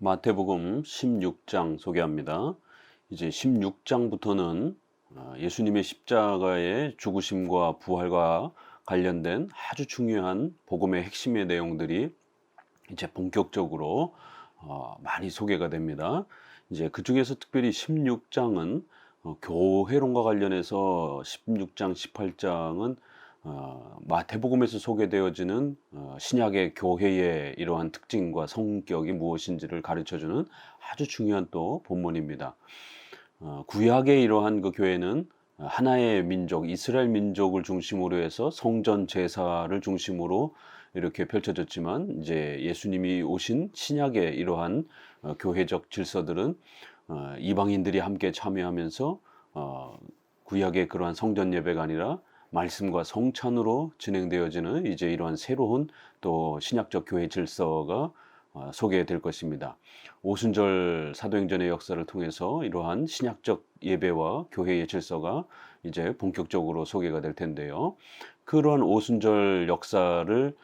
마태복음 16장 소개합니다. 이제 16장부터는 예수님의 십자가의 죽으심과 부활과 관련된 아주 중요한 복음의 핵심의 내용들이 이제 본격적으로 많이 소개가 됩니다. 이제 그 중에서 특별히 16장은 교회론과 관련해서 16장, 18장은 마태복음에서 소개되어지는 신약의 교회의 이러한 특징과 성격이 무엇인지를 가르쳐주는 아주 중요한 또 본문입니다. 구약의 이러한 그 교회는 하나의 민족, 이스라엘 민족을 중심으로 해서 성전 제사를 중심으로 이렇게 펼쳐졌지만 이제 예수님이 오신 신약의 이러한 교회적 질서들은 이방인들이 함께 참여하면서 구약의 그러한 성전 예배가 아니라 말씀과 성찬으로 진행되어지는 이제 이러한 새로운 또 신약적 교회 질서가 소개될 것입니다. 오순절 사도행전의 역사를 통해서 이러한 신약적 예배와 교회의 질서가 이제 본격적으로 소개가 될 텐데요. 그러한 오순절 역사를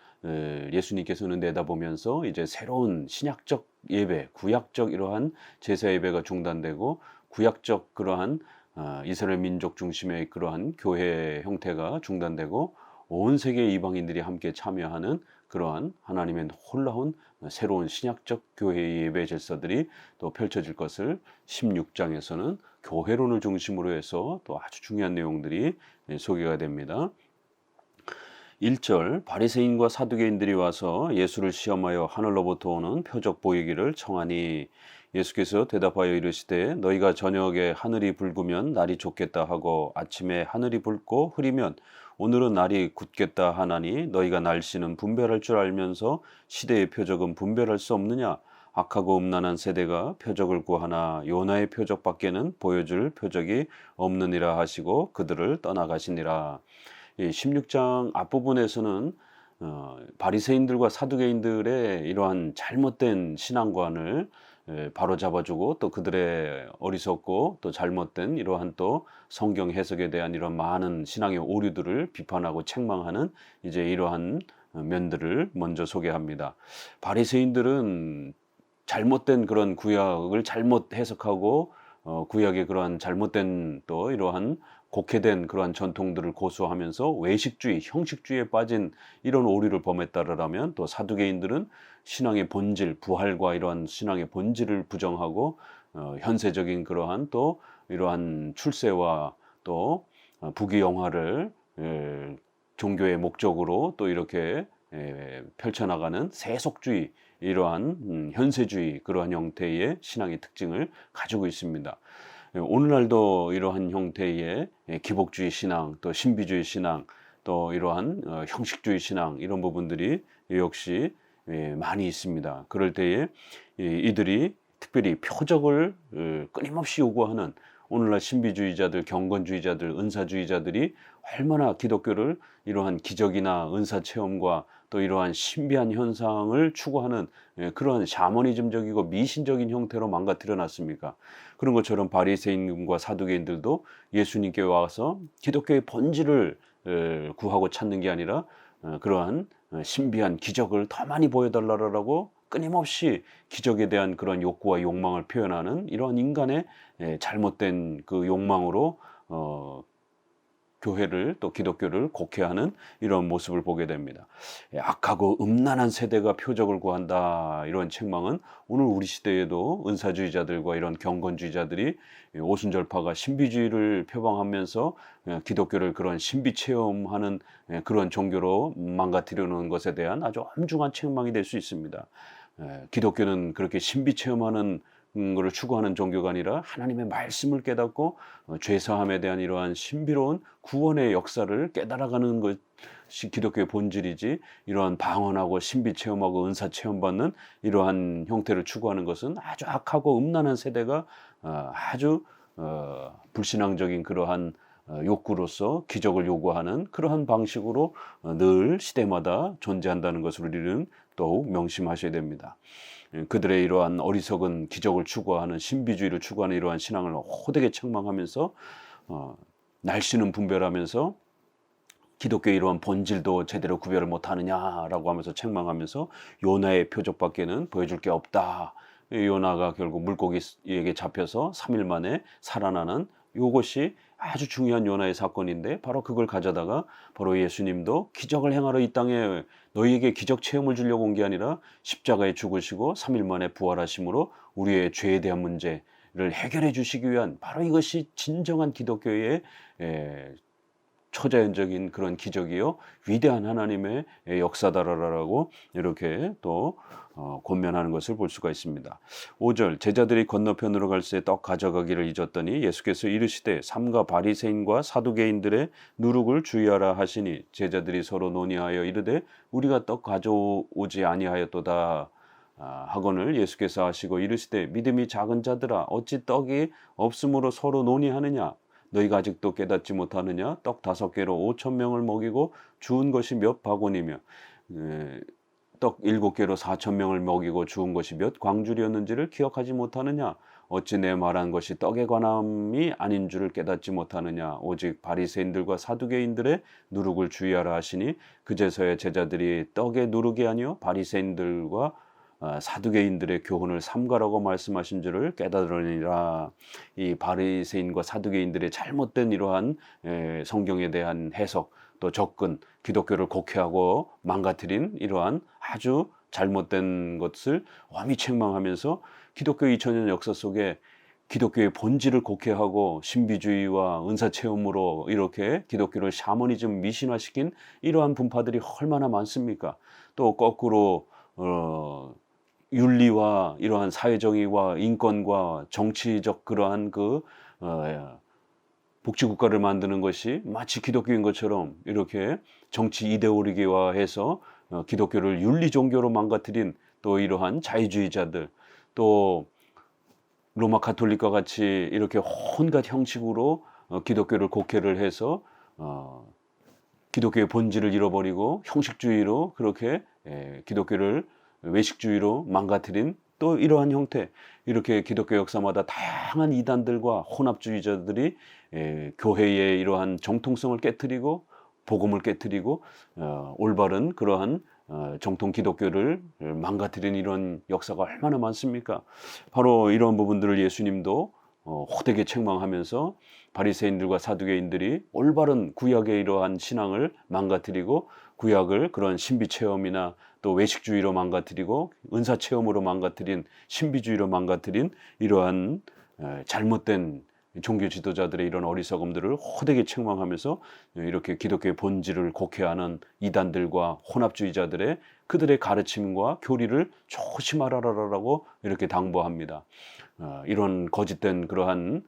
예수님께서는 내다보면서 이제 새로운 신약적 예배, 구약적 이러한 제사 예배가 중단되고 구약적 그러한 이스라엘 민족 중심의 그러한 교회 형태가 중단되고 온 세계 이방인들이 함께 참여하는 그러한 하나님의 놀라운 새로운 신약적 교회의 예배 질서들이 또 펼쳐질 것을 16장에서는 교회론을 중심으로 해서 또 아주 중요한 내용들이 소개가 됩니다. 1절 바리새인과 사두개인들이 와서 예수를 시험하여 하늘로부터 오는 표적 보이기를 청하니 예수께서 대답하여 이르시되 너희가 저녁에 하늘이 붉으면 날이 좋겠다 하고 아침에 하늘이 붉고 흐리면 오늘은 날이 굳겠다 하나니 너희가 날씨는 분별할 줄 알면서 시대의 표적은 분별할 수 없느냐. 악하고 음란한 세대가 표적을 구하나 요나의 표적밖에는 보여줄 표적이 없느니라 하시고 그들을 떠나가시니라. 16장 앞부분에서는 바리새인들과 사두개인들의 이러한 잘못된 신앙관을 바로잡아주고 또 그들의 어리석고 또 잘못된 이러한 또 성경 해석에 대한 이런 많은 신앙의 오류들을 비판하고 책망하는 이제 이러한 면들을 먼저 소개합니다. 바리새인들은 잘못된 그런 구약을 잘못 해석하고 구약의 그러한 잘못된 또 이러한 곡해된 그러한 전통들을 고수하면서 외식주의, 형식주의에 빠진 이런 오류를 범했다라면 또 사두개인들은 신앙의 본질, 부활과 이러한 신앙의 본질을 부정하고 현세적인 그러한 또 이러한 출세와 또 부귀영화를 종교의 목적으로 또 이렇게 펼쳐나가는 세속주의 이러한 현세주의 그러한 형태의 신앙의 특징을 가지고 있습니다. 오늘날도 이러한 형태의 기복주의 신앙, 또 신비주의 신앙, 또 이러한 형식주의 신앙 이런 부분들이 역시 많이 있습니다. 그럴 때에 이들이 특별히 표적을 끊임없이 요구하는 오늘날 신비주의자들, 경건주의자들, 은사주의자들이 얼마나 기독교를 이러한 기적이나 은사 체험과 또 이러한 신비한 현상을 추구하는 그러한 샤머니즘적이고 미신적인 형태로 망가뜨려 놨습니까? 그런 것처럼 바리새인과 사두개인들도 예수님께 와서 기독교의 본질을 구하고 찾는 게 아니라 그러한 신비한 기적을 더 많이 보여달라고 끊임없이 기적에 대한 그런 욕구와 욕망을 표현하는 이러한 인간의 잘못된 그 욕망으로 교회를 또 기독교를 곡해하는 이런 모습을 보게 됩니다. 악하고 음란한 세대가 표적을 구한다 이런 책망은 오늘 우리 시대에도 은사주의자들과 이런 경건주의자들이 오순절파가 신비주의를 표방하면서 기독교를 그런 신비 체험하는 그런 종교로 망가뜨리는 것에 대한 아주 엄중한 책망이 될 수 있습니다. 기독교는 그렇게 신비 체험하는 것을 추구하는 종교가 아니라 하나님의 말씀을 깨닫고 죄사함에 대한 이러한 신비로운 구원의 역사를 깨달아가는 것이 기독교의 본질이지 이러한 방언하고 신비 체험하고 은사 체험받는 이러한 형태를 추구하는 것은 아주 악하고 음란한 세대가 아주 불신앙적인 그러한 욕구로서 기적을 요구하는 그러한 방식으로 늘 시대마다 존재한다는 것을 우리는 더욱 명심하셔야 됩니다. 그들의 이러한 어리석은 기적을 추구하는 신비주의를 추구하는 이러한 신앙을 호되게 책망하면서 날씨는 분별하면서 기독교의 이러한 본질도 제대로 구별을 못하느냐라고 하면서 책망하면서 요나의 표적밖에는 보여줄 게 없다. 요나가 결국 물고기에게 잡혀서 3일 만에 살아나는 요것이 아주 중요한 요나의 사건인데 바로 그걸 가져다가 바로 예수님도 기적을 행하러 이 땅에 너희에게 기적 체험을 주려고 온 게 아니라 십자가에 죽으시고 3일 만에 부활하심으로 우리의 죄에 대한 문제를 해결해 주시기 위한 바로 이것이 진정한 기독교의 초자연적인 그런 기적이요 위대한 하나님의 역사다라고 이렇게 또 권면하는 것을 볼 수가 있습니다. 5절 제자들이 건너편으로 갈새 떡 가져가기를 잊었더니 예수께서 이르시되 삼가 바리새인과 사두개인들의 누룩을 주의하라 하시니 제자들이 서로 논의하여 이르되 우리가 떡 가져오지 아니하였도다 하거늘 예수께서 하시고 이르시되 믿음이 작은 자들아 어찌 떡이 없으므로 서로 논의하느냐 너희가 아직도 깨닫지 못하느냐 떡 5개로 5,000명을 먹이고 주운 것이 몇 바구니며 떡 7개로 4,000명을 먹이고 주운 것이 몇 광줄이었는지를 기억하지 못하느냐 어찌 내 말한 것이 떡에 관함이 아닌 줄을 깨닫지 못하느냐 오직 바리새인들과 사두개인들의 누룩을 주의하라 하시니 그제서야 제자들이 떡의 누룩이 아니요 바리새인들과 사두개인들의 교훈을 삼가라고 말씀하신 줄을 깨달으니라. 이 바리새인과 사두개인들의 잘못된 이러한 성경에 대한 해석 또 접근 기독교를 곡해하고 망가뜨린 이러한 아주 잘못된 것을 엄히 책망하면서 기독교 2000년 역사 속에 기독교의 본질을 곡해하고 신비주의와 은사체험으로 이렇게 기독교를 샤머니즘 미신화시킨 이러한 분파들이 얼마나 많습니까? 또 거꾸로 윤리와 이러한 사회정의와 인권과 정치적 그러한 복지국가를 만드는 것이 마치 기독교인 것처럼 이렇게 정치 이데올로기화해서 기독교를 윤리 종교로 망가뜨린 또 이러한 자유주의자들 또 로마 가톨릭과 같이 이렇게 온갖 형식으로 기독교를 곡해를 해서 기독교의 본질을 잃어버리고 형식주의로 그렇게 기독교를 외식주의로 망가뜨린 또 이러한 형태 이렇게 기독교 역사마다 다양한 이단들과 혼합주의자들이 교회의 이러한 정통성을 깨뜨리고 복음을 깨뜨리고 올바른 그러한 정통 기독교를 망가뜨린 이런 역사가 얼마나 많습니까? 바로 이런 부분들을 예수님도 호되게 책망하면서 바리새인들과 사두개인들이 올바른 구약의 이러한 신앙을 망가뜨리고 구약을 그런 신비 체험이나 또 외식주의로 망가뜨리고 은사 체험으로 망가뜨린 신비주의로 망가뜨린 이러한 잘못된 종교 지도자들의 이런 어리석음들을 호되게 책망하면서 이렇게 기독교의 본질을 곡해하는 이단들과 혼합주의자들의 그들의 가르침과 교리를 조심하라라고 이렇게 당부합니다. 이런 거짓된 그러한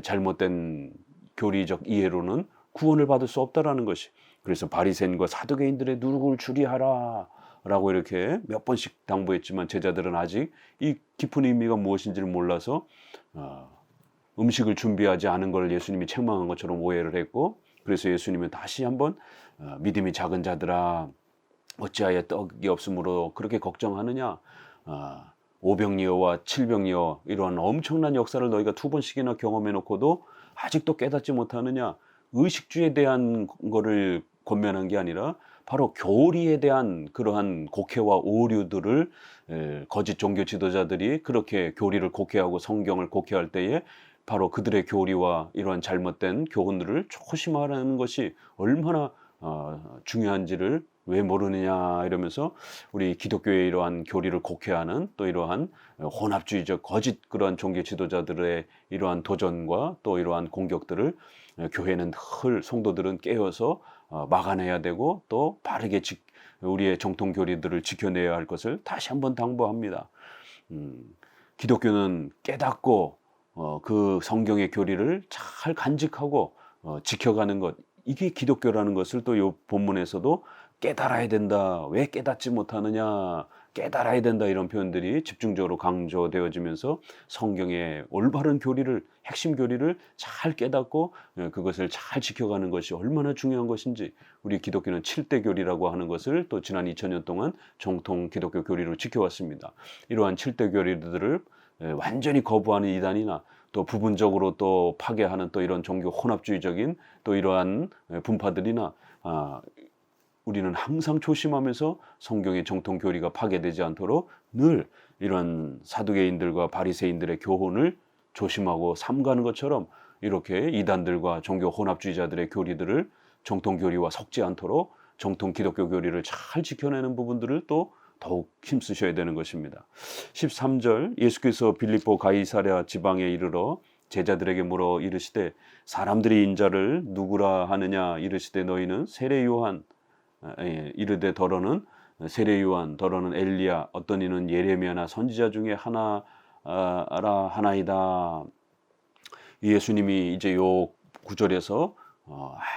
잘못된 교리적 이해로는 구원을 받을 수 없다라는 것이 그래서 바리새인과 사두개인들의 누룩을 줄이하라 라고 이렇게 몇 번씩 당부했지만 제자들은 아직 이 깊은 의미가 무엇인지를 몰라서 음식을 준비하지 않은 걸 예수님이 책망한 것처럼 오해를 했고 그래서 예수님은 다시 한번 믿음이 작은 자들아 어찌하여 떡이 없으므로 그렇게 걱정하느냐 5병리어와 7병리어 이러한 엄청난 역사를 너희가 2번씩이나 경험해 놓고도 아직도 깨닫지 못하느냐 의식주에 대한 거를 권면한 게 아니라 바로 교리에 대한 그러한 곡해와 오류들을 거짓 종교 지도자들이 그렇게 교리를 곡해하고 성경을 곡해할 때에 바로 그들의 교리와 이러한 잘못된 교훈들을 조심하라는 것이 얼마나 중요한지를 왜 모르느냐 이러면서 우리 기독교의 이러한 교리를 곡해하는 또 이러한 혼합주의적 거짓 그러한 종교 지도자들의 이러한 도전과 또 이러한 공격들을 교회는 늘 성도들은 깨어서 막아내야 되고 또 바르게 우리의 정통 교리들을 지켜내야 할 것을 다시 한번 당부합니다. 기독교는 깨닫고 그 성경의 교리를 잘 간직하고 지켜가는 것 이게 기독교라는 것을 또 이 본문에서도 깨달아야 된다. 왜 깨닫지 못하느냐. 깨달아야 된다. 이런 표현들이 집중적으로 강조되어지면서 성경의 올바른 교리를 핵심 교리를 잘 깨닫고 그것을 잘 지켜가는 것이 얼마나 중요한 것인지 우리 기독교는 7대 교리라고 하는 것을 또 지난 2000년 동안 정통 기독교 교리로 지켜왔습니다. 이러한 7대 교리들을 완전히 거부하는 이단이나 또 부분적으로 또 파괴하는 또 이런 종교 혼합주의적인 또 이러한 분파들이나 우리는 항상 조심하면서 성경의 정통 교리가 파괴되지 않도록 늘 이런 사두개인들과 바리새인들의 교훈을 조심하고 삼가는 것처럼 이렇게 이단들과 종교 혼합주의자들의 교리들을 정통 교리와 섞지 않도록 정통 기독교 교리를 잘 지켜내는 부분들을 또 더욱 힘쓰셔야 되는 것입니다. 13절 예수께서 빌립보 가이사랴 지방에 이르러 제자들에게 물어 이르시되 사람들이 인자를 누구라 하느냐 이르시되 너희는 세례 요한 이르되 더러는 세례 요한 더러는 엘리야 어떤 이는 예레미야나 선지자 중에 하나라 하나이다. 예수님이 이제 요 구절에서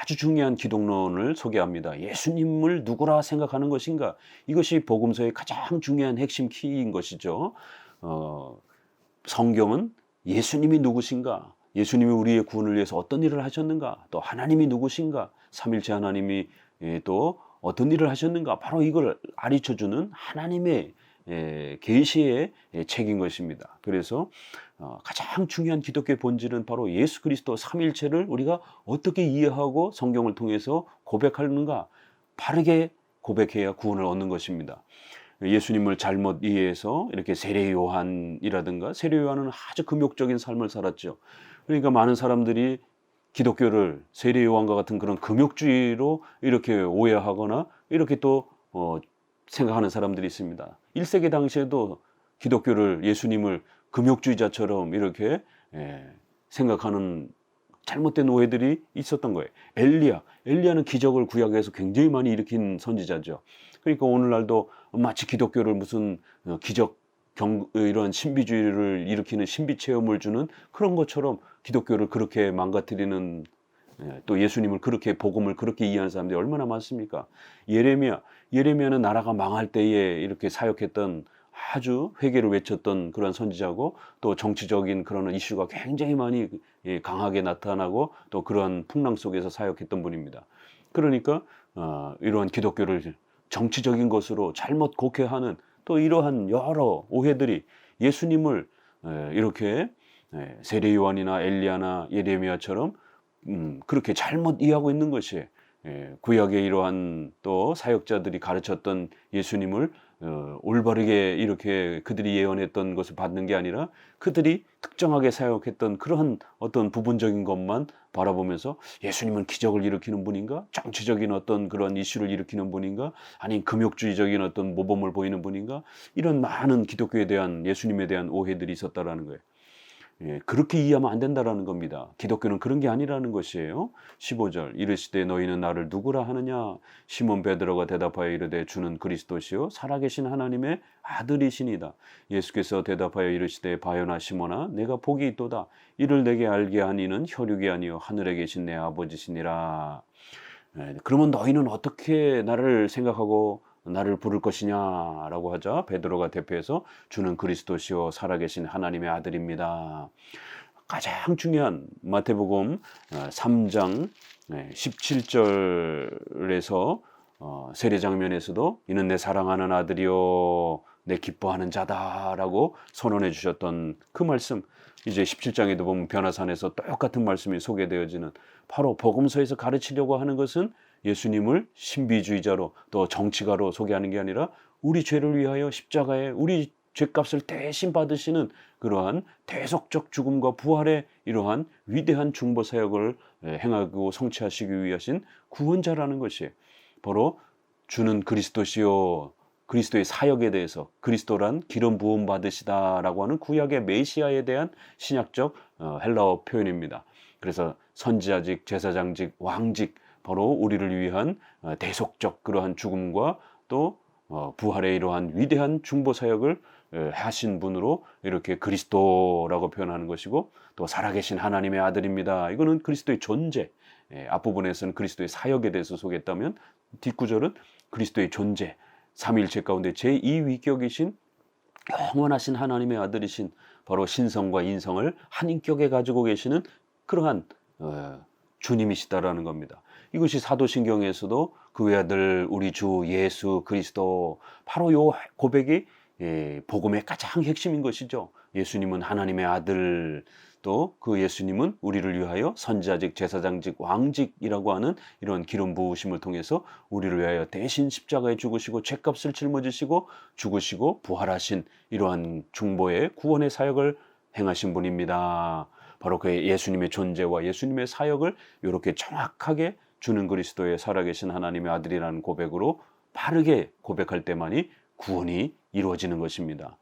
아주 중요한 기독론을 소개합니다. 예수님을 누구라 생각하는 것인가? 이것이 복음서의 가장 중요한 핵심 키인 것이죠. 성경은 예수님이 누구신가? 예수님이 우리의 구원을 위해서 어떤 일을 하셨는가? 또 하나님이 누구신가? 삼일체 하나님이 또 어떤 일을 하셨는가? 바로 이걸 가르쳐주는 하나님의 계시의 책인 것입니다. 그래서 가장 중요한 기독교의 본질은 바로 예수 그리스도 삼일체를 우리가 어떻게 이해하고 성경을 통해서 고백하는가? 바르게 고백해야 구원을 얻는 것입니다. 예수님을 잘못 이해해서 이렇게 세례 요한이라든가 세례 요한은 아주 금욕적인 삶을 살았죠. 그러니까 많은 사람들이 기독교를 세례 요한과 같은 그런 금욕주의로 이렇게 오해하거나 이렇게 또 생각하는 사람들이 있습니다. 1세기 당시에도 기독교를 예수님을 금욕주의자처럼 이렇게 생각하는 잘못된 오해들이 있었던 거예요. 엘리야는 기적을 구약에서 굉장히 많이 일으킨 선지자죠. 그러니까 오늘날도 마치 기독교를 무슨 기적 이런 신비주의를 일으키는 신비 체험을 주는 그런 것처럼 기독교를 그렇게 망가뜨리는 또 예수님을 그렇게 복음을 그렇게 이해하는 사람들이 얼마나 많습니까? 예레미야는 나라가 망할 때에 이렇게 사역했던 아주 회개를 외쳤던 그런 선지자고 또 정치적인 그런 이슈가 굉장히 많이 강하게 나타나고 또 그런 풍랑 속에서 사역했던 분입니다. 그러니까 이러한 기독교를 정치적인 것으로 잘못 곡해하는 또 이러한 여러 오해들이 예수님을 이렇게 세례 요한이나 엘리야나 예레미야처럼 그렇게 잘못 이해하고 있는 것이 구약의 이러한 또 사역자들이 가르쳤던 예수님을 올바르게 이렇게 그들이 예언했던 것을 받는 게 아니라 그들이 특정하게 사역했던 그러한 어떤 부분적인 것만 바라보면서 예수님은 기적을 일으키는 분인가? 정치적인 어떤 그런 이슈를 일으키는 분인가? 아니면 금욕주의적인 어떤 모범을 보이는 분인가? 이런 많은 기독교에 대한 예수님에 대한 오해들이 있었다라는 거예요. 그렇게 이해하면 안 된다라는 겁니다. 기독교는 그런 게 아니라는 것이에요. 15절 이르시되 너희는 나를 누구라 하느냐 시몬 베드로가 대답하여 이르되 주는 그리스도시요 살아계신 하나님의 아들이시니이다. 예수께서 대답하여 이르시되 바요나 시몬아 내가 복이 있도다. 이를 내게 알게 한 이는 혈육이 아니요 하늘에 계신 내 아버지시니라. 그러면 너희는 어떻게 나를 생각하고 나를 부를 것이냐라고 하자 베드로가 대표해서 주는 그리스도시요 살아계신 하나님의 아들입니다. 가장 중요한 마태복음 3장 17절에서 세례 장면에서도 이는 내 사랑하는 아들이요 내 기뻐하는 자다라고 선언해 주셨던 그 말씀, 이제 17장에도 보면 변화산에서 똑같은 말씀이 소개되어지는 바로 복음서에서 가르치려고 하는 것은 예수님을 신비주의자로 또 정치가로 소개하는 게 아니라 우리 죄를 위하여 십자가에 우리 죄값을 대신 받으시는 그러한 대속적 죽음과 부활의 이러한 위대한 중보 사역을 행하고 성취하시기 위하신 구원자라는 것이 바로 주는 그리스도시요 그리스도의 사역에 대해서 그리스도란 기름 부음 받으시다라고 하는 구약의 메시아에 대한 신약적 헬라어 표현입니다. 그래서 선지자직, 제사장직, 왕직 바로 우리를 위한 대속적 그러한 죽음과 또 부활의 이러한 위대한 중보 사역을 하신 분으로 이렇게 그리스도라고 표현하는 것이고 또 살아계신 하나님의 아들입니다. 이거는 그리스도의 존재, 앞부분에서는 그리스도의 사역에 대해서 소개했다면 뒷구절은 그리스도의 존재, 삼위일체 가운데 제2위격이신 영원하신 하나님의 아들이신 바로 신성과 인성을 한 인격에 가지고 계시는 그러한 주님이시다라는 겁니다. 이것이 사도신경에서도 그 외아들 우리 주 예수 그리스도 바로 요 고백이 복음의 가장 핵심인 것이죠. 예수님은 하나님의 아들, 또 그 예수님은 우리를 위하여 선지자직, 제사장직, 왕직이라고 하는 이런 기름 부으심을 통해서 우리를 위하여 대신 십자가에 죽으시고 죄값을 짊어지시고 죽으시고 부활하신 이러한 중보의 구원의 사역을 행하신 분입니다. 바로 그 예수님의 존재와 예수님의 사역을 이렇게 정확하게 주는 그리스도의 살아계신 하나님의 아들이라는 고백으로 바르게 고백할 때만이 구원이 이루어지는 것입니다.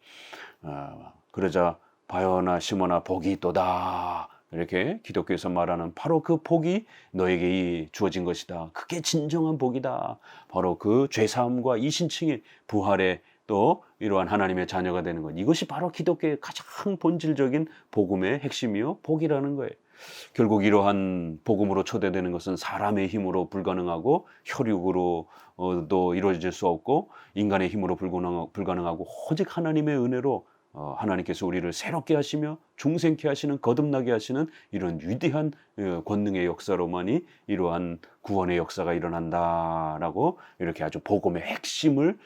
그러자 바요나 시몬아 복이 있도다, 이렇게 기독교에서 말하는 바로 그 복이 너에게 주어진 것이다. 그게 진정한 복이다. 바로 그 죄사함과 이신칭의 부활에 또 이러한 하나님의 자녀가 되는 것, 이것이 바로 기독교의 가장 본질적인 복음의 핵심이요 복이라는 거예요. 결국 이러한 복음으로 초대되는 것은 사람의 힘으로 불가능하고 혈육으로도 이루어질 수 없고 인간의 힘으로 불가능하고 오직 하나님의 은혜로 하나님께서 우리를 새롭게 하시며 중생케 하시는, 거듭나게 하시는 이런 위대한 권능의 역사로만이 이러한 구원의 역사가 일어난다라고 이렇게 아주 복음의 핵심을,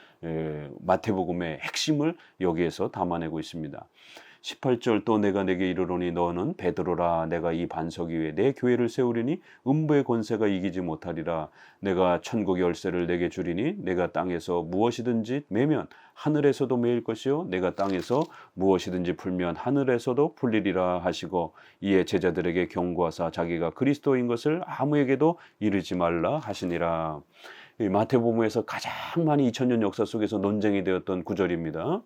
마태복음의 핵심을 여기에서 담아내고 있습니다. 18절 또 내가 내게 이르노니 너는 베드로라. 내가 이 반석 위에 내 교회를 세우리니 음부의 권세가 이기지 못하리라. 내가 천국 열쇠를 내게 주리니 내가 땅에서 무엇이든지 매면 하늘에서도 매일 것이요 내가 땅에서 무엇이든지 풀면 하늘에서도 풀리리라 하시고, 이에 제자들에게 경고하사 자기가 그리스도인 것을 아무에게도 이르지 말라 하시니라. 이 마태복음에서 가장 많이 2000년 역사 속에서 논쟁이 되었던 구절입니다.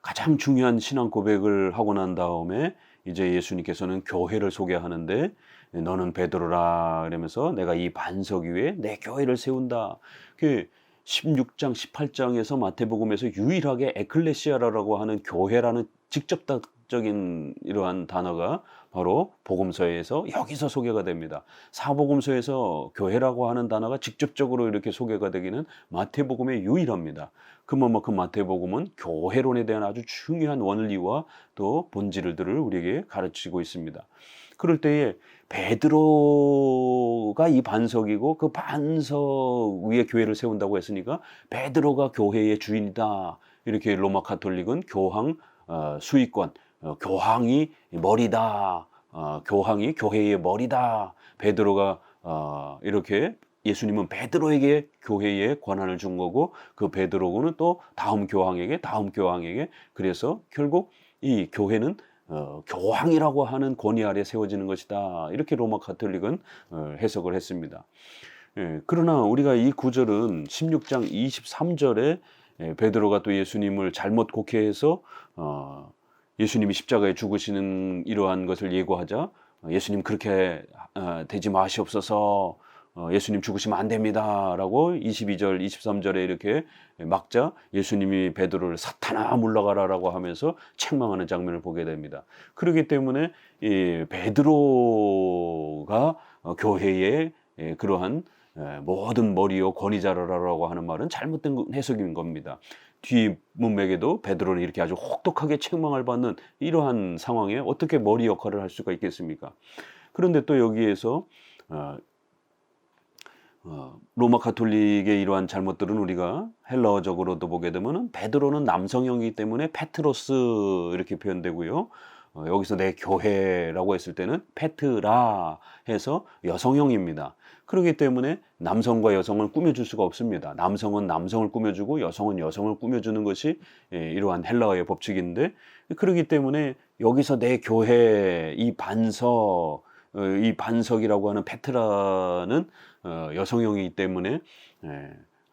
가장 중요한 신앙 고백을 하고 난 다음에 이제 예수님께서는 교회를 소개하는데 너는 베드로라 그러면서 내가 이 반석 위에 내 교회를 세운다. 그 16장 18장에서 마태복음에서 유일하게 에클레시아라고 하는 교회라는 직접적인 이러한 단어가 바로 복음서에서 여기서 소개가 됩니다. 사복음서에서 교회라고 하는 단어가 직접적으로 이렇게 소개가 되기는 마태복음에 유일합니다. 그만큼 마태복음은 교회론에 대한 아주 중요한 원리와 또 본질들을 우리에게 가르치고 있습니다. 그럴 때에 베드로가 이 반석이고 그 반석 위에 교회를 세운다고 했으니까 베드로가 교회의 주인이다. 이렇게 로마 가톨릭은 교황 수의권, 교황이 머리다. 교황이 교회의 머리다. 베드로가 이렇게 예수님은 베드로에게 교회의 권한을 준 거고 그 베드로는 또 다음 교황에게 그래서 결국 이 교회는 교황이라고 하는 권위 아래 세워지는 것이다. 이렇게 로마 가톨릭은 해석을 했습니다. 그러나 우리가 이 구절은 16장 23절에 베드로가 또 예수님을 잘못 곡해해서 예수님이 십자가에 죽으시는 이러한 것을 예고하자 예수님 그렇게 되지 마시옵소서, 예수님 죽으시면 안 됩니다 라고 22절 23절에 이렇게 막자 예수님이 베드로를 사탄아 물러가라 라고 하면서 책망하는 장면을 보게 됩니다. 그렇기 때문에 이 베드로가 교회의 그러한 모든 머리요 권위자라고 하는 말은 잘못된 해석인 겁니다. 뒤 문맥에도 베드로는 이렇게 아주 혹독하게 책망을 받는 이러한 상황에 어떻게 머리 역할을 할 수가 있겠습니까? 그런데 또 여기에서 로마 가톨릭의 이러한 잘못들은 우리가 헬라어적으로도 보게 되면 베드로는 남성형이기 때문에 페트로스 이렇게 표현되고요. 여기서 내 교회라고 했을 때는 페트라 해서 여성형입니다. 그렇기 때문에 남성과 여성을 꾸며줄 수가 없습니다. 남성은 남성을 꾸며주고 여성은 여성을 꾸며주는 것이 이러한 헬라어의 법칙인데, 그렇기 때문에 여기서 내 교회 이 반석이라고 하는 페트라는 여성형이기 때문에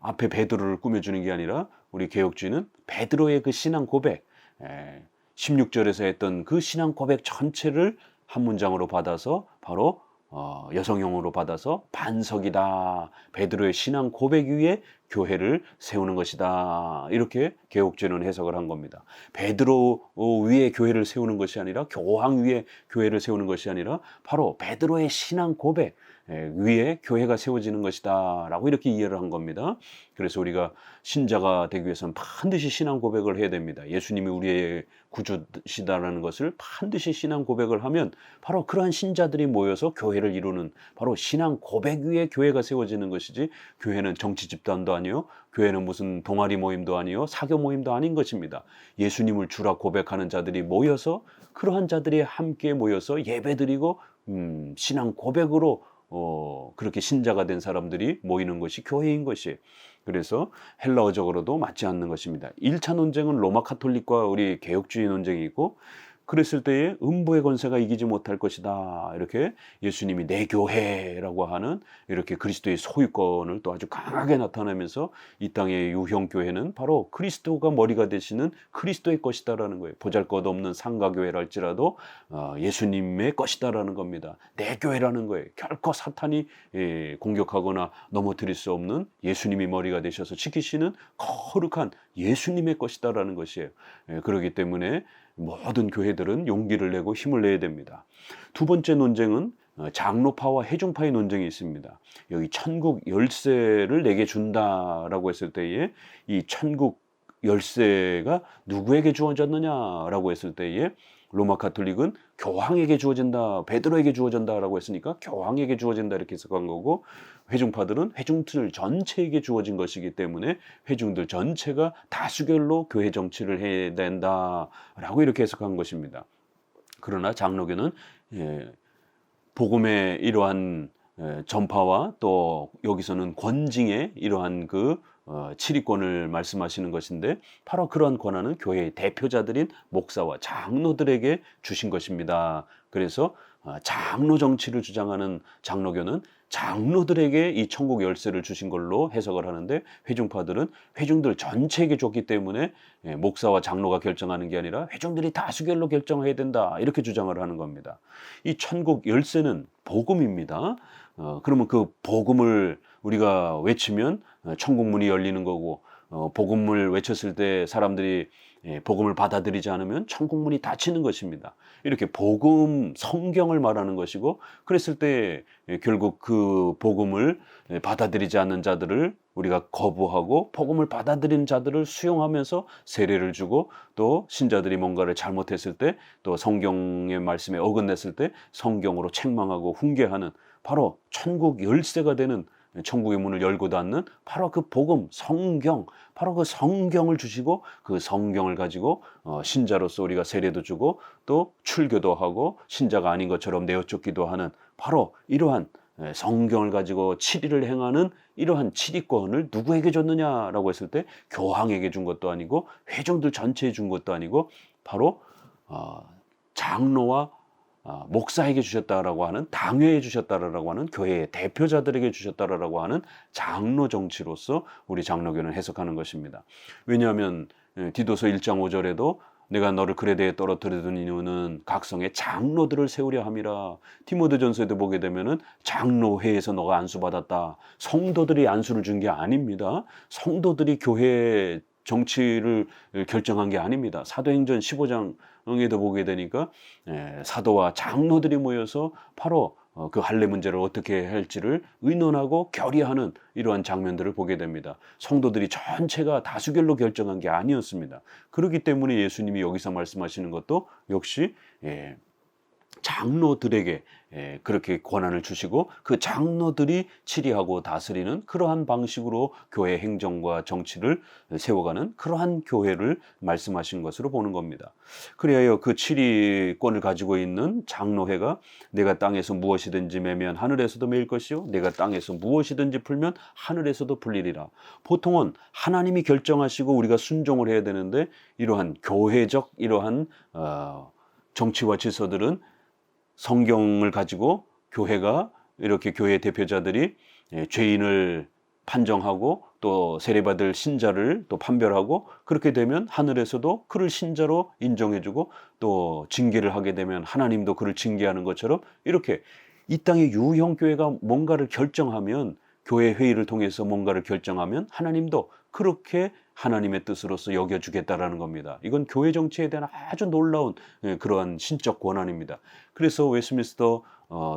앞에 베드로를 꾸며주는 게 아니라 우리 개혁주의는 베드로의 그 신앙 고백 16절에서 했던 그 신앙 고백 전체를 한 문장으로 받아서 바로 여성형으로 받아서 반석이다. 베드로의 신앙 고백 위에 교회를 세우는 것이다. 이렇게 개혁주의는 해석을 한 겁니다. 베드로 위에 교회를 세우는 것이 아니라 교황 위에 교회를 세우는 것이 아니라 바로 베드로의 신앙 고백, 위에 교회가 세워지는 것이다 라고 이렇게 이해를 한 겁니다. 그래서 우리가 신자가 되기 위해서는 반드시 신앙 고백을 해야 됩니다. 예수님이 우리의 구주시다라는 것을 반드시 신앙 고백을 하면 바로 그러한 신자들이 모여서 교회를 이루는, 바로 신앙 고백 위에 교회가 세워지는 것이지, 교회는 정치 집단도 아니요, 교회는 무슨 동아리 모임도 아니요, 사교 모임도 아닌 것입니다. 예수님을 주라 고백하는 자들이 모여서, 그러한 자들이 함께 모여서 예배드리고 신앙 고백으로 그렇게 신자가 된 사람들이 모이는 것이 교회인 것이에요. 그래서 헬라어적으로도 맞지 않는 것입니다. 1차 논쟁은 로마 카톨릭과 우리 개혁주의 논쟁이고, 그랬을 때에 음부의 권세가 이기지 못할 것이다, 이렇게 예수님이 내 교회라고 하는 이렇게 그리스도의 소유권을 또 아주 강하게 나타내면서 이 땅의 유형교회는 바로 그리스도가 머리가 되시는 그리스도의 것이다라는 거예요. 보잘것없는 상가교회랄지라도 예수님의 것이다라는 겁니다. 내 교회라는 거예요. 결코 사탄이 공격하거나 넘어뜨릴 수 없는, 예수님이 머리가 되셔서 지키시는 거룩한 예수님의 것이다라는 것이에요. 그렇기 때문에 모든 교회들은 용기를 내고 힘을 내야 됩니다. 두 번째 논쟁은 장로파와 회중파의 논쟁이 있습니다. 여기 천국 열쇠를 내게 준다라고 했을 때에 이 천국 열쇠가 누구에게 주어졌느냐라고 했을 때에 로마 카톨릭은 교황에게 주어진다, 베드로에게 주어진다라고 했으니까 교황에게 주어진다 이렇게 해석한 거고, 회중파들은 회중들 전체에게 주어진 것이기 때문에 회중들 전체가 다수결로 교회 정치를 해야 된다라고 이렇게 해석한 것입니다. 그러나 장로교는 복음의 이러한 전파와 또 여기서는 권징의 이러한 그 치리권을 말씀하시는 것인데, 바로 그러한 권한은 교회의 대표자들인 목사와 장로들에게 주신 것입니다. 그래서 장로 정치를 주장하는 장로교는 장로들에게 이 천국 열쇠를 주신 걸로 해석을 하는데, 회중파들은 회중들 전체에게 줬기 때문에 목사와 장로가 결정하는 게 아니라 회중들이 다수결로 결정해야 된다, 이렇게 주장을 하는 겁니다. 이 천국 열쇠는 복음입니다. 그러면 그 복음을 우리가 외치면 천국 문이 열리는 거고, 복음을 외쳤을 때 사람들이 복음을 받아들이지 않으면 천국 문이 닫히는 것입니다. 이렇게 복음, 성경을 말하는 것이고, 그랬을 때 결국 그 복음을 받아들이지 않는 자들을 우리가 거부하고 복음을 받아들이는 자들을 수용하면서 세례를 주고, 또 신자들이 뭔가를 잘못했을 때, 또 성경의 말씀에 어긋냈을 때 성경으로 책망하고 훈계하는, 바로 천국 열쇠가 되는, 천국의 문을 열고 닫는 바로 그 복음, 성경, 바로 그 성경을 주시고, 그 성경을 가지고 신자로서 우리가 세례도 주고 또 출교도 하고 신자가 아닌 것처럼 내어쫓기도 하는, 바로 이러한 성경을 가지고 치리를 행하는 이러한 치리권을 누구에게 줬느냐라고 했을 때 교황에게 준 것도 아니고 회중들 전체에 준 것도 아니고 바로 장로와 목사에게 주셨다라고 하는, 당회에 주셨다라고 하는, 교회의 대표자들에게 주셨다라고 하는 장로 정치로서 우리 장로교는 해석하는 것입니다. 왜냐하면 디도서 1장 5절에도 내가 너를 그레데에 떨어뜨리던 이유는 각성의 장로들을 세우려 함이라. 디모데전서에도 보게 되면은 장로회에서 너가 안수받았다. 성도들이 안수를 준 게 아닙니다. 성도들이 교회 정치를 결정한 게 아닙니다. 사도행전 15장에도 보게 되니까 사도와 장로들이 모여서 바로 그 할례 문제를 어떻게 할지를 의논하고 결의하는 이러한 장면들을 보게 됩니다. 성도들이 전체가 다수결로 결정한 게 아니었습니다. 그렇기 때문에 예수님이 여기서 말씀하시는 것도 역시 장로들에게 그렇게 권한을 주시고, 그 장로들이 치리하고 다스리는 그러한 방식으로 교회 행정과 정치를 세워가는 그러한 교회를 말씀하신 것으로 보는 겁니다. 그래야 그 치리권을 가지고 있는 장로회가 내가 땅에서 무엇이든지 매면 하늘에서도 매일 것이요 내가 땅에서 무엇이든지 풀면 하늘에서도 풀리리라. 보통은 하나님이 결정하시고 우리가 순종을 해야 되는데, 이러한 교회적 이러한 정치와 질서들은 성경을 가지고 교회가 이렇게 교회 대표자들이 죄인을 판정하고 또 세례받을 신자를 또 판별하고, 그렇게 되면 하늘에서도 그를 신자로 인정해주고, 또 징계를 하게 되면 하나님도 그를 징계하는 것처럼, 이렇게 이 땅의 유형교회가 뭔가를 결정하면, 교회 회의를 통해서 뭔가를 결정하면 하나님도 그렇게 하나님의 뜻으로서 여겨주겠다라는 겁니다. 이건 교회 정치에 대한 아주 놀라운 그러한 신적 권한입니다. 그래서 웨스트민스터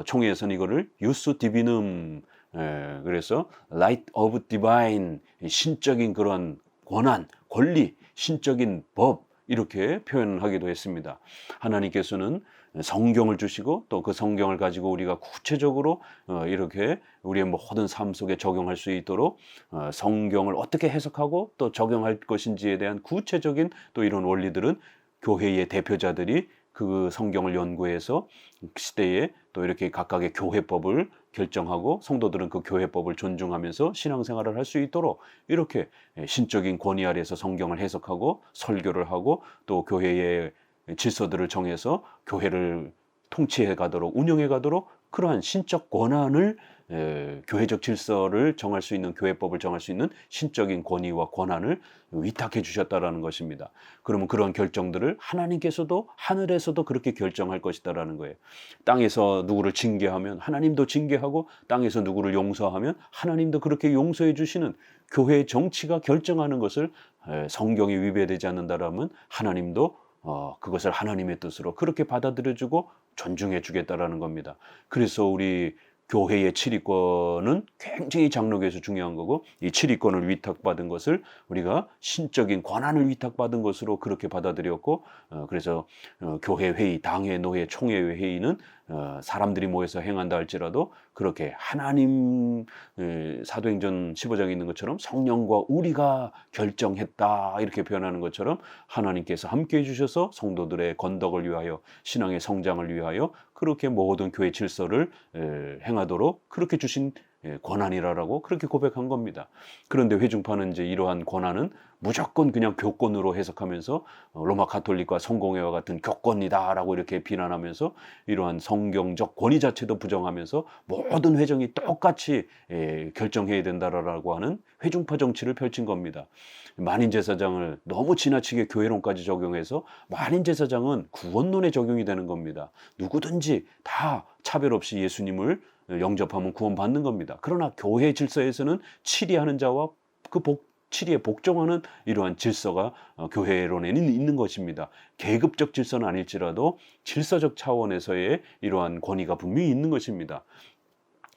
총회에서는 이거를 유스 디비눔, 그래서 라이트 오브 디바인, 신적인 그런 권한, 권리, 신적인 법, 이렇게 표현하기도 했습니다. 하나님께서는 성경을 주시고 또 그 성경을 가지고 우리가 구체적으로 이렇게 우리의 모든 삶 속에 적용할 수 있도록 성경을 어떻게 해석하고 또 적용할 것인지에 대한 구체적인 또 이런 원리들은 교회의 대표자들이 그 성경을 연구해서 시대에 또 이렇게 각각의 교회법을 결정하고 성도들은 그 교회법을 존중하면서 신앙생활을 할 수 있도록 이렇게 신적인 권위 아래에서 성경을 해석하고 설교를 하고 또 교회의 질서들을 정해서 교회를 통치해 가도록 운영해 가도록 그러한 신적 권한을, 교회적 질서를 정할 수 있는, 교회법을 정할 수 있는 신적인 권위와 권한을 위탁해 주셨다라는 것입니다. 그러면 그런 결정들을 하나님께서도 하늘에서도 그렇게 결정할 것이다라는 거예요. 땅에서 누구를 징계하면 하나님도 징계하고 땅에서 누구를 용서하면 하나님도 그렇게 용서해 주시는 교회의 정치가 결정하는 것을 성경이 위배되지 않는다라면 하나님도 그것을 하나님의 뜻으로 그렇게 받아들여주고 존중해 주겠다라는 겁니다. 그래서 우리 교회의 7위권은 굉장히 장로교에서 중요한 거고, 이 7위권을 위탁받은 것을 우리가 신적인 권한을 위탁받은 것으로 그렇게 받아들였고, 그래서 교회 회의, 당회, 노회, 총회 회의는 사람들이 모여서 행한다 할지라도 그렇게 하나님, 사도행전 15장에 있는 것처럼 성령과 우리가 결정했다 이렇게 표현하는 것처럼 하나님께서 함께해 주셔서 성도들의 건덕을 위하여 신앙의 성장을 위하여 그렇게 모든 교회 질서를 행하도록 그렇게 주신 권한이라고 그렇게 고백한 겁니다. 그런데 회중파는 이제 이러한 권한은 무조건 그냥 교권으로 해석하면서 로마 가톨릭과 성공회와 같은 교권이다라고 이렇게 비난하면서 이러한 성경적 권위 자체도 부정하면서 모든 회정이 똑같이 결정해야 된다라고 하는 회중파 정치를 펼친 겁니다. 만인제사장을 너무 지나치게 교회론까지 적용해서 만인제사장은 구원론에 적용이 되는 겁니다. 누구든지 다 차별 없이 예수님을 영접하면 구원받는 겁니다. 그러나 교회 질서에서는 치리하는 자와 그 치리에 복종하는 이러한 질서가 교회론에는 있는 것입니다. 계급적 질서는 아닐지라도 질서적 차원에서의 이러한 권위가 분명히 있는 것입니다.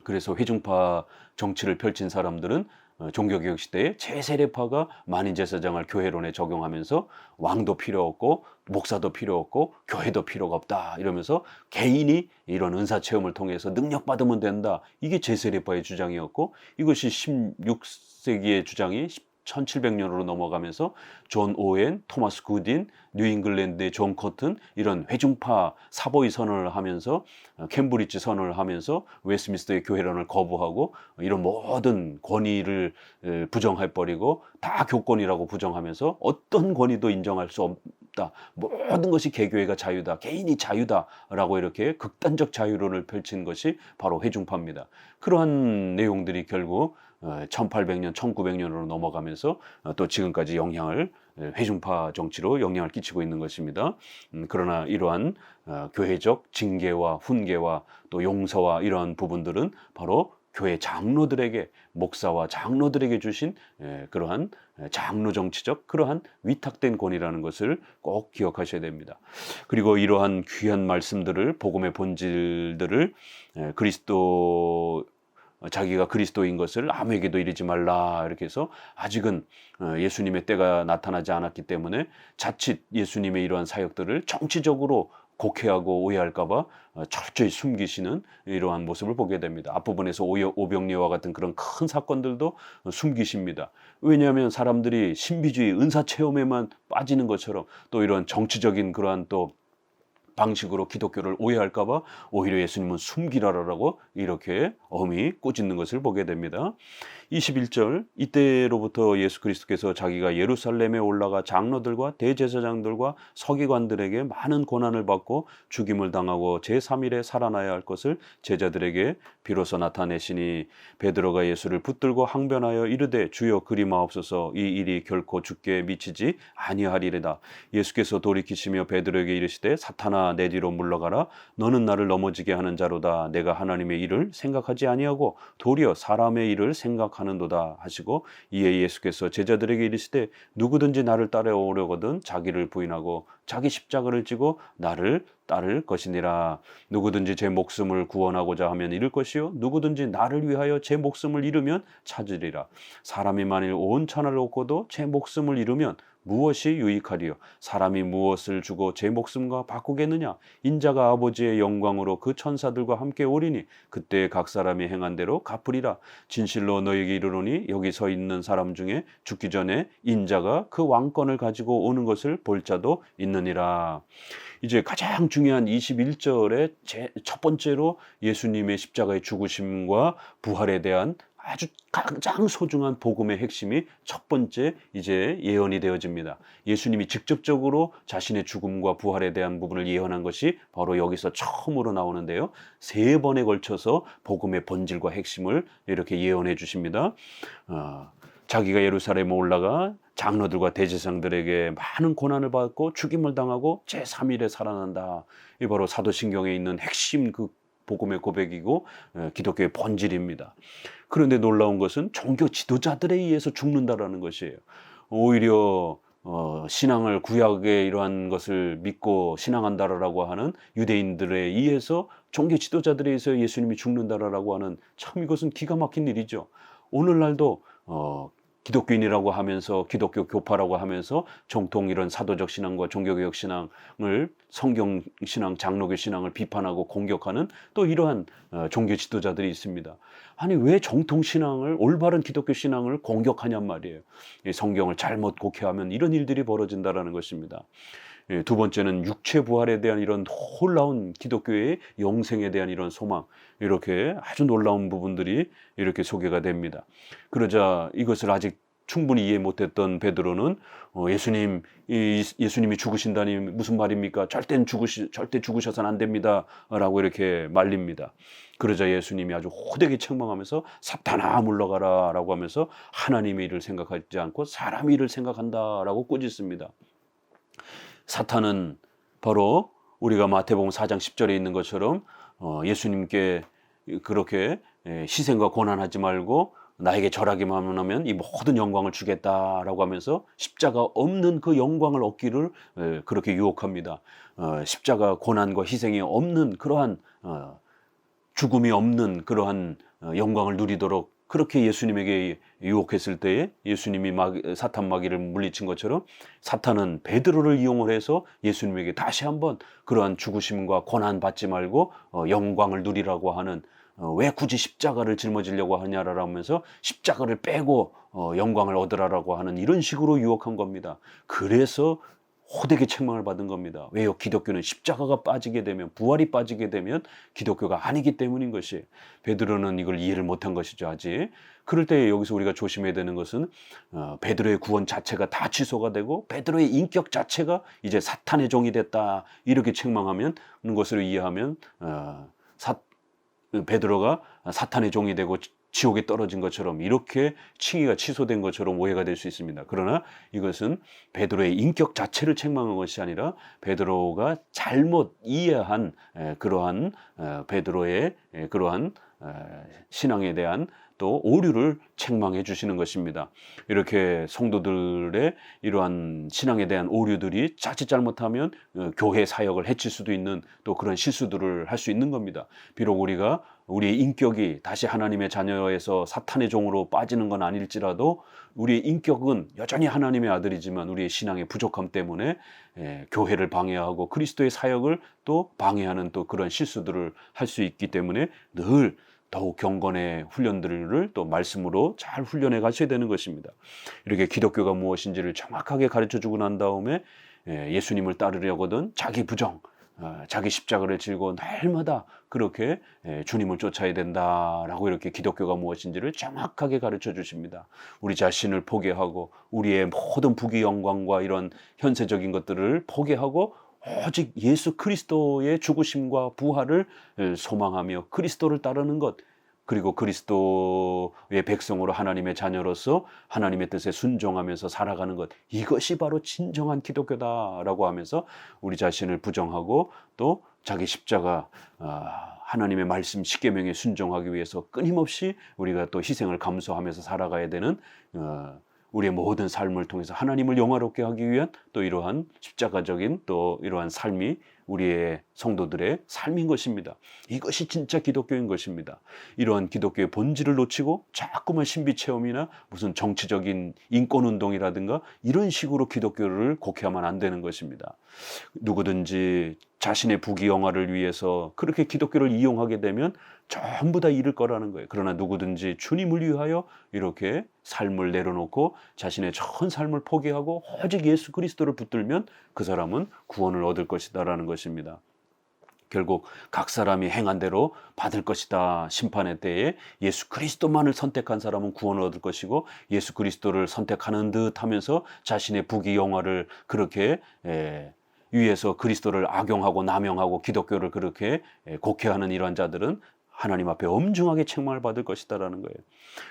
그래서 회중파 정치를 펼친 사람들은 종교개혁 시대에 제세례파가 만인제사장을 교회론에 적용하면서 왕도 필요 없고 목사도 필요 없고 교회도 필요가 없다 이러면서 개인이 이런 은사체험을 통해서 능력받으면 된다. 이게 제세례파의 주장이었고 이것이 16세기의 주장이 1700년으로 넘어가면서 존 오웬, 토마스 굿인, 뉴잉글랜드의 존 커튼 이런 회중파 사보이 선언을 하면서 캠브리지 선언을 하면서 웨스트민스터의 교회론을 거부하고 이런 모든 권위를 부정해버리고 다 교권이라고 부정하면서 어떤 권위도 인정할 수 없다. 모든 것이 개교회가 자유다. 개인이 자유다라고 이렇게 극단적 자유론을 펼친 것이 바로 회중파입니다. 그러한 내용들이 결국 1800년, 1900년으로 넘어가면서 또 지금까지 회중파 정치로 영향을 끼치고 있는 것입니다. 그러나 이러한 교회적 징계와 훈계와 또 용서와 이러한 부분들은 바로 교회 장로들에게, 목사와 장로들에게 주신 그러한 장로 정치적 그러한 위탁된 권위라는 것을 꼭 기억하셔야 됩니다. 그리고 이러한 귀한 말씀들을, 복음의 본질들을 자기가 그리스도인 것을 아무에게도 이르지 말라 이렇게 해서 아직은 예수님의 때가 나타나지 않았기 때문에 자칫 예수님의 이러한 사역들을 정치적으로 곡해하고 오해할까 봐 철저히 숨기시는 이러한 모습을 보게 됩니다. 앞부분에서 오병리와 같은 그런 큰 사건들도 숨기십니다. 왜냐하면 사람들이 신비주의 은사체험에만 빠지는 것처럼 또 이런 정치적인 그러한 또 방식으로 기독교를 오해할까 봐 오히려 예수님은 숨기라라고 이렇게 엄히 꾸짖는 것을 보게 됩니다. 21절 이때로부터 예수 그리스도께서 자기가 예루살렘에 올라가 장로들과 대제사장들과 서기관들에게 많은 고난을 받고 죽임을 당하고 제3일에 살아나야 할 것을 제자들에게 비로소 나타내시니 베드로가 예수를 붙들고 항변하여 이르되 주여 그리마옵소서 이 일이 결코 죽게 미치지 아니하리이다. 예수께서 돌이키시며 베드로에게 이르시되 사탄아 내 뒤로 물러가라 너는 나를 넘어지게 하는 자로다. 내가 하나님의 일을 생각하지 아니하고 도리어 사람의 일을 생각하는도다 하시고 이에 예수께서 제자들에게 이르시되 누구든지 나를 따라오려거든 자기를 부인하고 자기 십자가를 지고 나를 따를 것이니라. 누구든지 제 목숨을 구원하고자 하면 잃을 것이요 누구든지 나를 위하여 제 목숨을 잃으면 찾으리라. 사람이 만일 온 천하를 얻고도 제 목숨을 잃으면 무엇이 유익하리요? 사람이 무엇을 주고 제 목숨과 바꾸겠느냐? 인자가 아버지의 영광으로 그 천사들과 함께 오리니 그때 각 사람이 행한 대로 갚으리라. 진실로 너에게 이르노니 여기 서 있는 사람 중에 죽기 전에 인자가 그 왕권을 가지고 오는 것을 볼 자도 있느니라. 이제 가장 중요한 21절에 첫 번째로 예수님의 십자가의 죽으심과 부활에 대한 아주 가장 소중한 복음의 핵심이 첫 번째 이제 예언이 되어집니다. 예수님이 직접적으로 자신의 죽음과 부활에 대한 부분을 예언한 것이 바로 여기서 처음으로 나오는데요. 3번에 걸쳐서 복음의 본질과 핵심을 이렇게 예언해 주십니다. 자기가 예루살렘에 올라가 장로들과 대제사장들에게 많은 고난을 받고 죽임을 당하고 제3일에 살아난다. 이 바로 사도신경에 있는 핵심 그 복음의 고백이고 기독교의 본질입니다. 그런데 놀라운 것은 종교 지도자들에 의해서 죽는다라는 것이에요. 오히려 신앙을 구약의 이러한 것을 믿고 신앙한다라고 하는 유대인들에 의해서 종교 지도자들에 의해서 예수님이 죽는다라고 하는 참 이것은 기가 막힌 일이죠. 오늘날도 기독교인이라고 하면서 기독교 교파라고 하면서 정통 이런 사도적 신앙과 종교개혁 신앙을 성경 신앙, 장로교 신앙을 비판하고 공격하는 또 이러한 종교 지도자들이 있습니다. 아니 왜 정통 신앙을 올바른 기독교 신앙을 공격하냔 말이에요. 성경을 잘못 곡해하면 이런 일들이 벌어진다라는 것입니다. 두 번째는 육체 부활에 대한 이런 놀라운 기독교의 영생에 대한 이런 소망, 이렇게 아주 놀라운 부분들이 이렇게 소개가 됩니다. 그러자 이것을 아직 충분히 이해 못했던 베드로는 예수님이 죽으신다니 무슨 말입니까? 절대 죽으셔서는 안 됩니다 라고 이렇게 말립니다. 그러자 예수님이 아주 호되게 책망하면서 사탄아 물러가라 라고 하면서 하나님의 일을 생각하지 않고 사람의 일을 생각한다 라고 꾸짖습니다. 사탄은 바로 우리가 마태복음 4장 10절에 있는 것처럼 예수님께 그렇게 희생과 고난하지 말고 나에게 절하기만 하면 이 모든 영광을 주겠다라고 하면서 십자가 없는 그 영광을 얻기를 그렇게 유혹합니다. 십자가 고난과 희생이 없는 그러한 죽음이 없는 그러한 영광을 누리도록 그렇게 예수님에게 유혹했을 때에 예수님이 사탄 마귀를 물리친 것처럼 사탄은 베드로를 이용을 해서 예수님에게 다시 한번 그러한 죽으심과 고난 받지 말고 영광을 누리라고 하는 왜 굳이 십자가를 짊어지려고 하냐라고 하면서 십자가를 빼고 영광을 얻으라라고 하는 이런 식으로 유혹한 겁니다. 그래서 호되게 책망을 받은 겁니다. 왜요? 기독교는 십자가가 빠지게 되면 부활이 빠지게 되면 기독교가 아니기 때문인 것이 베드로는 이걸 이해를 못한 것이죠. 아직. 그럴 때 여기서 우리가 조심해야 되는 것은 베드로의 구원 자체가 다 취소가 되고 베드로의 인격 자체가 이제 사탄의 종이 됐다 이렇게 책망하면 것으로 이해하면 베드로가 사탄의 종이 되고 지옥에 떨어진 것처럼 이렇게 칭의가 취소된 것처럼 오해가 될 수 있습니다. 그러나 이것은 베드로의 인격 자체를 책망한 것이 아니라 베드로가 잘못 이해한 그러한 베드로의 그러한 신앙에 대한 또 오류를 책망해 주시는 것입니다. 이렇게 성도들의 이러한 신앙에 대한 오류들이 자칫 잘못하면 교회 사역을 해칠 수도 있는 또 그런 실수들을 할 수 있는 겁니다. 비록 우리가 우리의 인격이 다시 하나님의 자녀에서 사탄의 종으로 빠지는 건 아닐지라도 우리의 인격은 여전히 하나님의 아들이지만 우리의 신앙의 부족함 때문에 교회를 방해하고 그리스도의 사역을 또 방해하는 또 그런 실수들을 할 수 있기 때문에 늘 더욱 경건의 훈련들을 또 말씀으로 잘 훈련해 가셔야 되는 것입니다. 이렇게 기독교가 무엇인지를 정확하게 가르쳐주고 난 다음에 예수님을 따르려거든 자기 부정, 자기 십자가를 지고 날마다 그렇게 주님을 쫓아야 된다라고 이렇게 기독교가 무엇인지를 정확하게 가르쳐 주십니다. 우리 자신을 포기하고 우리의 모든 부귀 영광과 이런 현세적인 것들을 포기하고 오직 예수 그리스도의 죽으심과 부활을 소망하며 그리스도를 따르는 것, 그리고 그리스도의 백성으로 하나님의 자녀로서 하나님의 뜻에 순종하면서 살아가는 것, 이것이 바로 진정한 기독교다라고 하면서 우리 자신을 부정하고 또 자기 십자가 하나님의 말씀 십계명에 순종하기 위해서 끊임없이 우리가 또 희생을 감수하면서 살아가야 되는 우리의 모든 삶을 통해서 하나님을 영화롭게 하기 위한 또 이러한 십자가적인 또 이러한 삶이 우리의 성도들의 삶인 것입니다. 이것이 진짜 기독교인 것입니다. 이러한 기독교의 본질을 놓치고 자꾸만 신비 체험이나 무슨 정치적인 인권운동이라든가 이런 식으로 기독교를 곡해하면 안 되는 것입니다. 누구든지 자신의 부귀영화를 위해서 그렇게 기독교를 이용하게 되면 전부 다 잃을 거라는 거예요. 그러나 누구든지 주님을 위하여 이렇게 삶을 내려놓고 자신의 전 삶을 포기하고 오직 예수 그리스도를 붙들면 그 사람은 구원을 얻을 것이다라는 것입니다. 결국 각 사람이 행한 대로 받을 것이다. 심판의 때에 예수 그리스도만을 선택한 사람은 구원을 얻을 것이고 예수 그리스도를 선택하는 듯 하면서 자신의 부귀영화를 그렇게 위해서 그리스도를 악용하고 남용하고 기독교를 그렇게 곡해하는 이러한 자들은 하나님 앞에 엄중하게 책망을 받을 것이다라는 거예요.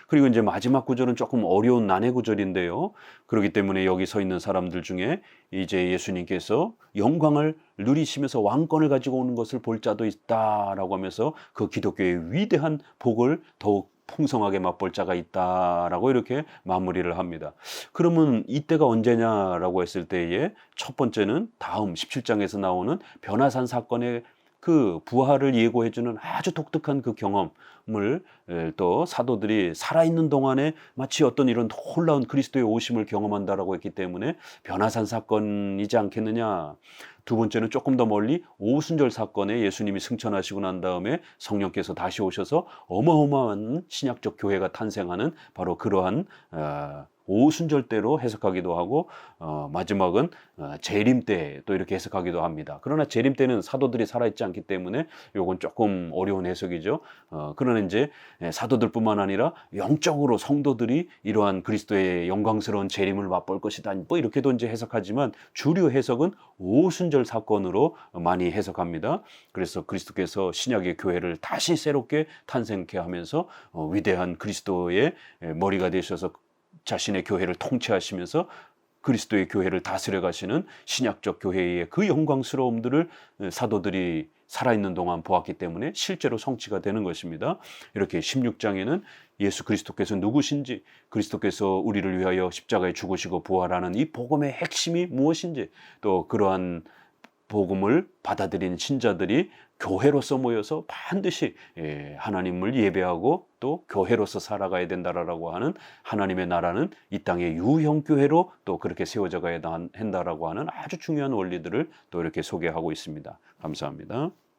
그리고 이제 마지막 구절은 조금 어려운 난해 구절인데요. 그렇기 때문에 여기 서 있는 사람들 중에 이제 예수님께서 영광을 누리시면서 왕권을 가지고 오는 것을 볼 자도 있다라고 하면서 그 기독교의 위대한 복을 더욱 풍성하게 맛볼 자가 있다라고 이렇게 마무리를 합니다. 그러면 이때가 언제냐라고 했을 때에 첫 번째는 다음 17장에서 나오는 변화산 사건의 그 부활을 예고해주는 아주 독특한 그 경험을 또 사도들이 살아있는 동안에 마치 어떤 이런 놀라운 그리스도의 오심을 경험한다라고 했기 때문에 변화산 사건이지 않겠느냐. 두 번째는 조금 더 멀리 오순절 사건에 예수님이 승천하시고 난 다음에 성령께서 다시 오셔서 어마어마한 신약적 교회가 탄생하는 바로 그러한 오순절 때로 해석하기도 하고 마지막은 재림 때 또 이렇게 해석하기도 합니다. 그러나 재림 때는 사도들이 살아있지 않기 때문에 요건 조금 어려운 해석이죠. 그러나 이제 사도들뿐만 아니라 영적으로 성도들이 이러한 그리스도의 영광스러운 재림을 맛볼 것이다. 뭐 이렇게도 이제 해석하지만 주류 해석은 오순절 사건으로 많이 해석합니다. 그래서 그리스도께서 신약의 교회를 다시 새롭게 탄생케 하면서 위대한 그리스도의 머리가 되셔서 자신의 교회를 통치하시면서 그리스도의 교회를 다스려 가시는 신약적 교회의 그 영광스러움들을 사도들이 살아있는 동안 보았기 때문에 실제로 성취가 되는 것입니다. 이렇게 16장에는 예수 그리스도께서 누구신지, 그리스도께서 우리를 위하여 십자가에 죽으시고 부활하는 이 복음의 핵심이 무엇인지, 또 그러한 복음을 받아들인 신자들이 교회로서 모여서 반드시 하나님을 예배하고 또 교회로서 살아가야 된다라고 하는 하나님의 나라는 이 땅의 유형교회로 또 그렇게 세워져 가야 한다라고 하는 아주 중요한 원리들을 또 이렇게 소개하고 있습니다. 감사합니다.